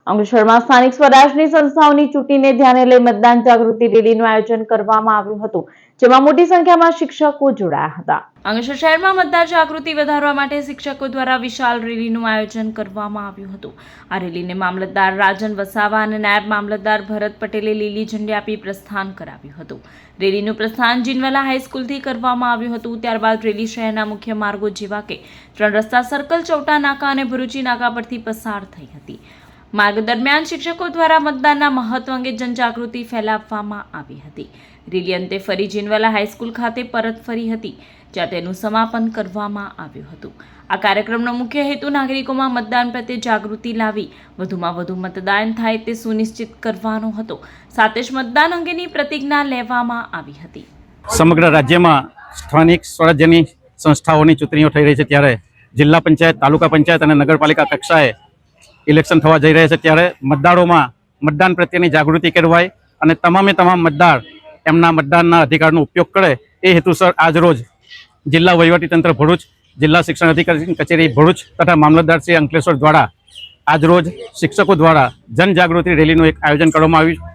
અંકલેશ્વરમાં સ્થાનિક સ્વરાજની સંસ્થાઓની ચૂંટણીને ધ્યાને લઈ મતદાન જાગૃતિ રેલીનું આયોજન કરવામાં આવ્યું હતું, જેમાં મોટી સંખ્યામાં શિક્ષકો જોડાયા હતા। અંકલેશ્વર શહેરમાં મતદાર જાગૃતિ વધારવા માટે શિક્ષકો દ્વારા વિશાળ રેલીનું આયોજન કરવામાં આવ્યું હતું। આ રેલીને મામલતદાર રાજન વસાવા અને નાયબ મામલતદાર ભરત પટેલે લીલી ઝંડી આપી પ્રસ્થાન કરાવ્યું હતું। રેલીનું પ્રસ્થાન જીનવાલા હાઈસ્કૂલથી કરવામાં આવ્યું હતું। ત્યારબાદ રેલી શહેરના મુખ્ય માર્ગો જેવા કે 3 રસ્તા સર્કલ, ચૌટા નાકા અને ભરૂચી નાકા પરથી પસાર થઈ હતી। માર્ગ દરમિયાન શિક્ષકો દ્વારા મતદાનના મહત્વ અંગે જનજાગૃતિ ફેલાવવામાં આવી હતી। રેલી અંતે ફરી જીનવાલા હાઈસ્કૂલ ખાતે પરત ફરી હતી, જ્યાં તેનું સમાપન કરવામાં આવ્યું હતું। આ કાર્યક્રમનો મુખ્ય હેતુ નાગરિકોમાં મતદાન પ્રત્યે જાગૃતિ લાવી વધુમાં વધુ મતદાન થાય તે સુનિશ્ચિત કરવાનો હતો। સાથે જ મતદાન અંગેની પ્રતિજ્ઞા લેવામાં આવી હતી। સમગ્ર રાજ્યમાં સ્થાનિક સ્વરાજ્યની સંસ્થાઓની ચૂંટણીઓ થઈ રહી છે, ત્યારે જિલ્લા પંચાયત, તાલુકા પંચાયત અને નગરપાલિકા કક્ષાએ ઇલેક્શન થવા જઈ રહ્યા છે। ત્યારે મતદારોમાં મતદાન પ્રત્યેની જાગૃતિ કેળવાય અને તમામે તમામ મતદાર એમના મતદાનના અધિકારનો ઉપયોગ કરે એ હેતુસર આજરોજ જિલ્લા વહીવટીતંત્ર ભરૂચ, જિલ્લા શિક્ષણ અધિકારી કચેરી ભરૂચ તથા મામલતદાર શ્રી અંકલેશ્વર દ્વારા આજરોજ શિક્ષકો દ્વારા જનજાગૃતિ રેલીનું એક આયોજન કરવામાં આવ્યું।